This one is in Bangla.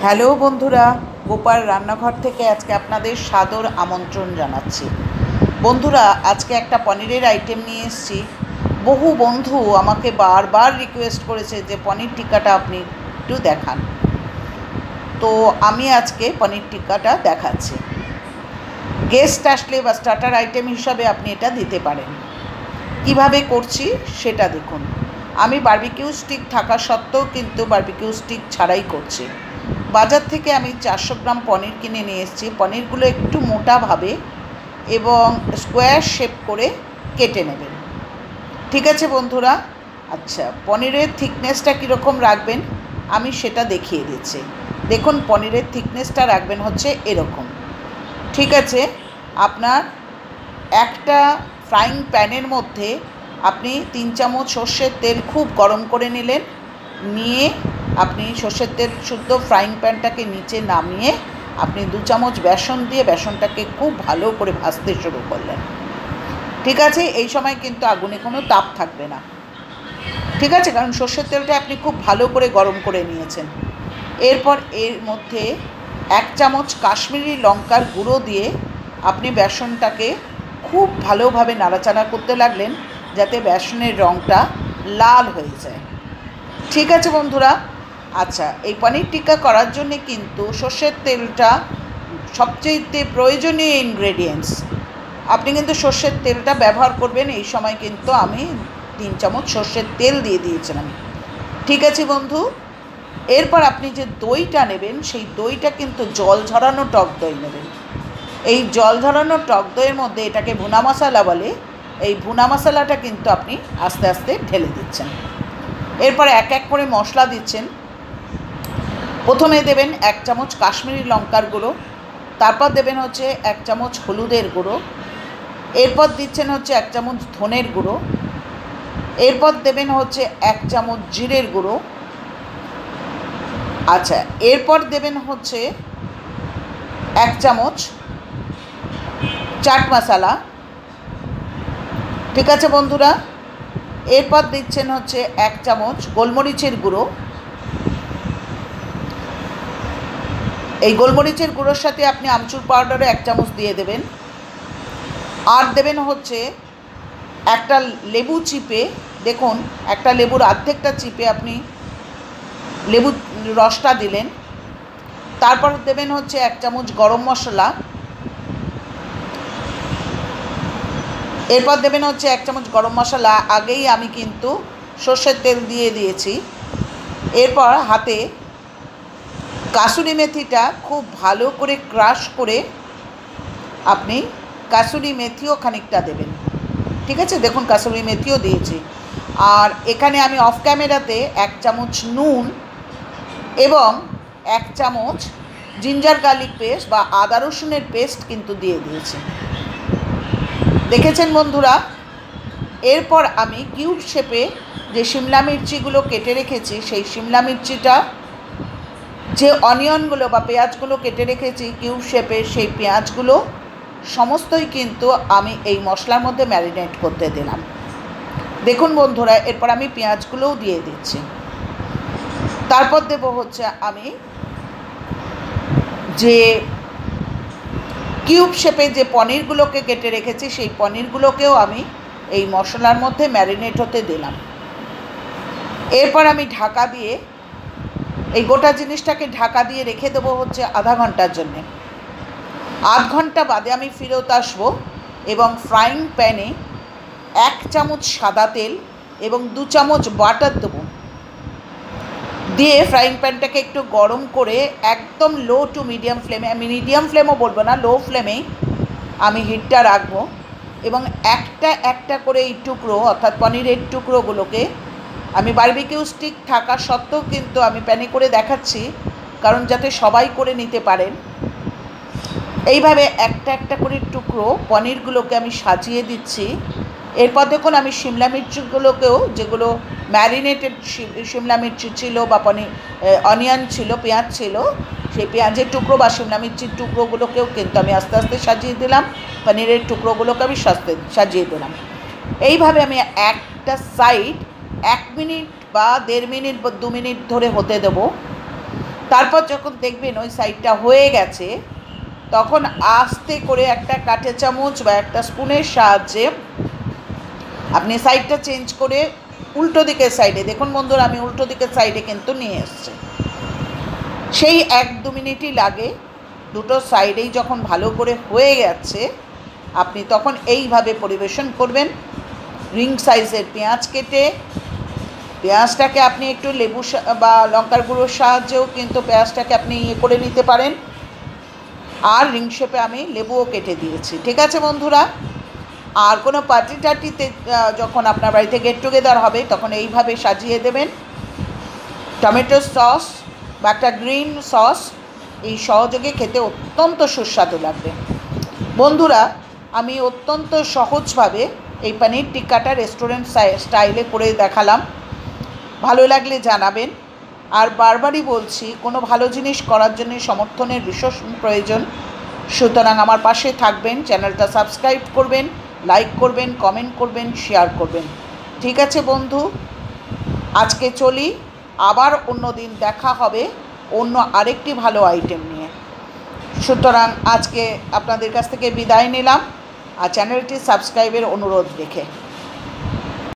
হ্যালো বন্ধুরা, গোপাল রান্নাঘর থেকে আজকে আপনাদের সাদর আমন্ত্রণ জানাচ্ছি। বন্ধুরা, আজকে একটা পনিরের আইটেম নিয়ে এসেছি। বহু বন্ধু আমাকে বারবার রিকোয়েস্ট করেছে যে পনির টিক্কাটা আপনি একটু দেখান। তো আমি আজকে পনির টিক্কাটা দেখাচ্ছি। গেস্ট আসলে বা স্টার্টার আইটেম হিসাবে আপনি এটা দিতে পারেন। কিভাবে করছি সেটা দেখুন। আমি বারবিকিউ স্টিক থাকা সত্ত্বেও কিন্তু বারবিকিউ স্টিক ছাড়াই করছি। বাজার থেকে আমি 400 গ্রাম পনির কিনে নিয়ে এসেছি। পনিরগুলো একটু মোটাভাবে এবং স্কোয়ার শেপ করে কেটে নেবেন। ঠিক আছে বন্ধুরা? আচ্ছা, পনিরের থিকনেসটা কীরকম রাখবেন আমি সেটা দেখিয়ে দিচ্ছি। দেখুন, পনিরের থিকনেসটা রাখবেন হচ্ছে এরকম। ঠিক আছে? আপনার একটা ফ্রাইং প্যানের মধ্যে আপনি 3 চামচ সর্ষের তেল খুব গরম করে নিলেন। নিয়ে আপনি সর্ষের তেল শুদ্ধ ফ্রাইং প্যানটাকে নিচে নামিয়ে আপনি 2 চামচ বেসন দিয়ে বেসনটাকে খুব ভালো করে ভাজতে শুরু করলেন। ঠিক আছে? এই সময় কিন্তু আগুনে কোনো তাপ থাকবে না। ঠিক আছে? কারণ সর্ষের তেলটা আপনি খুব ভালো করে গরম করে নিয়েছেন। এরপর এর মধ্যে 1 চামচ কাশ্মীরি লঙ্কার গুঁড়ো দিয়ে আপনি বেসনটাকে খুব ভালোভাবে নাড়াচাড়া করতে লাগলেন, যাতে বেসনের রঙটা লাল হয়ে যায়। ঠিক আছে বন্ধুরা? আচ্ছা, এই পনির টিক্কা করার জন্যে কিন্তু সর্ষের তেলটা সবচেয়ে প্রয়োজনীয় ইনগ্রেডিয়েন্টস। আপনি কিন্তু সর্ষের তেলটা ব্যবহার করবেন। এই সময় কিন্তু আমি 3 চামচ সর্ষের তেল দিয়ে দিয়েছিলাম। ঠিক আছে বন্ধু? এরপর আপনি যে দইটা নেবেন সেই দইটা কিন্তু জল ঝরানো টক দই নেবেন। এই জল ঝরানো টক দইয়ের মধ্যে এটাকে ভুনা মশলা বলে। এই ভুনা মশলাটা কিন্তু আপনি আস্তে আস্তে ঢেলে দিচ্ছেন। এরপর এক এক করে মশলা দিচ্ছেন। প্রথমে দেবেন 1 চামচ কাশ্মীরি লঙ্কার গুঁড়ো, তারপর দেবেন হচ্ছে 1 চামচ হলুদের গুঁড়ো, এরপর দিচ্ছেন হচ্ছে 1 চামচ ধনের গুঁড়ো, এরপর দেবেন হচ্ছে 1 চামচ জিরের গুঁড়ো। আচ্ছা, এরপর দেবেন হচ্ছে 1 চামচ চাট মশলা। ঠিক আছে বন্ধুরা? এরপর দিচ্ছেন হচ্ছে 1 চামচ গোলমরিচের গুঁড়ো। এই গোলমরিচের গুঁড়োর সাথে আপনি আমচুর পাউডারও 1 চামচ দিয়ে দেবেন। আর দেবেন হচ্ছে একটা লেবু চিপে, দেখুন একটা লেবুর অর্ধেকটা চিপে আপনি লেবুর রসটা দিলেন। তারপর দেবেন হচ্ছে 1 চামচ গরম মশলা। এরপর দেবেন হচ্ছে 1 চামচ গরম মশলা। আগেই আমি কিন্তু সর্ষের তেল দিয়ে দিয়েছি। এরপর হাতে কাসুরি মেথিটা খুব ভালো করে ক্রাশ করে আপনি কাসুরি মেথিও খানিকটা দেবেন। ঠিক আছে? দেখুন কাসুরি মেথিও দিয়েছি। আর এখানে আমি অফ ক্যামেরাতে 1 চামচ নুন এবং 1 চামচ জিঞ্জার গার্লিক পেস্ট বা আদা রসুনের পেস্ট কিন্তু দিয়ে দিয়েছি। দেখেছেন বন্ধুরা? এরপর আমি কিউব শেপে যে শিমলা মির্চিগুলো কেটে রেখেছি সেই শিমলা মির্চিটা, যে অনিয়নগুলো বা পেঁয়াজগুলো কেটে রেখেছি কিউব শেপে, সেই পেঁয়াজগুলো সমস্তই কিন্তু আমি এই মশলার মধ্যে ম্যারিনেট করতে দিলাম। দেখুন বন্ধুরা, এরপর আমি পেঁয়াজগুলোও দিয়ে দিচ্ছি। তারপর দেব হচ্ছে আমি যে কিউব শেপে যে পনিরগুলোকে কেটে রেখেছি সেই পনিরগুলোকেও আমি এই মশলার মধ্যে ম্যারিনেট হতে দিলাম। এরপর আমি ঢাকা দিয়ে এই গোটা জিনিসটাকে ঢাকা দিয়ে রেখে দেবো হচ্ছে আধা ঘন্টার জন্যে। আধ ঘন্টা বাদে আমি ফেরত আসবো এবং ফ্রাইং প্যানে 1 চামচ সাদা তেল এবং 2 চামচ বাটার দেবো। দিয়ে ফ্রাইং প্যানটাকে একটু গরম করে একদম লো টু মিডিয়াম ফ্লেমে, আমি মিডিয়াম ফ্লেমও বলবো না, লো ফ্লেমেই আমি হিটটা রাখবো। এবং একটা একটা করে এই টুকরো অর্থাৎ পনিরের টুকরোগুলোকে আমি বারবিকিউ স্টিক থাকা সত্ত্বেও কিন্তু আমি প্যানে করে দেখাচ্ছি, কারণ যাতে সবাই করে নিতে পারেন। এইভাবে একটা একটা করে টুকরো পনিরগুলোকে আমি সাজিয়ে দিচ্ছি। এরপর দেখুন আমি শিমলা মির্চিগুলোকেও, যেগুলো ম্যারিনেটেড শিমলা মির্চি ছিল বা অনিয়ন ছিল, পেঁয়াজ ছিল, সেই পেঁয়াজের টুকরো বা শিমলা মির্চির টুকরোগুলোকেও কিন্তু আমি আস্তে আস্তে সাজিয়ে দিলাম। পনিরের টুকরোগুলোকে আমি সাজিয়ে দিলাম। এইভাবে আমি একটা সাইড 1 মিনিট বা 1.5 মিনিট বা 2 মিনিট ধরে হতে দেবো। তারপর যখন দেখবেন ওই সাইডটা হয়ে গেছে, তখন আস্তে করে একটা কাঁটা চামচ বা একটা স্পুনের সাহায্যে আপনি সাইডটা চেঞ্জ করে উল্টো দিকের সাইডে, দেখুন বন্ধুরা আমি উল্টো দিকের সাইডে কিন্তু নিয়ে এসছি। সেই 1-2 মিনিটই লাগে। দুটো সাইডেই যখন ভালো করে হয়ে গেছে, আপনি তখন এইভাবে পরিবেশন করবেন। রিং সাইজের পেঁয়াজ কেটে, পেঁয়াজটাকে আপনি একটু লেবু বা লঙ্কার গুঁড়োর সাহায্যেও কিন্তু পেঁয়াজটাকে আপনি করে নিতে পারেন। আর রিং শেপে আমি লেবুও কেটে দিয়েছি। ঠিক আছে বন্ধুরা, আর কোনো পার্টি টার্টিতে যখন আপনার বাড়িতে গেট টুগেদার হবে তখন এইভাবে সাজিয়ে দেবেন। টমেটো সস বা একটা গ্রিন সস, এই সহযোগে খেতে অত্যন্ত সুস্বাদু লাগবে। বন্ধুরা, আমি অত্যন্ত সহজভাবে এই পনির টিক্কাটা রেস্টুরেন্ট স্টাইলে করে দেখালাম। ভালো লাগলে জানাবেন। আর বারবারই বলছি, কোনো ভালো জিনিস করার জন্য সমর্থনের বিশেষ প্রয়োজন। সুতরাং আমার পাশে থাকবেন, চ্যানেলটা সাবস্ক্রাইব করবেন, লাইক করবেন, কমেন্ট করবেন, শেয়ার করবেন। ঠিক আছে বন্ধু, আজকে চলি, আবার অন্য দিন দেখা হবে অন্য আরেকটি ভালো আইটেম নিয়ে। সুতরাং আজকে আপনাদের কাছ থেকে বিদায় নিলাম আর চ্যানেলটি সাবস্ক্রাইবের অনুরোধ রেখে।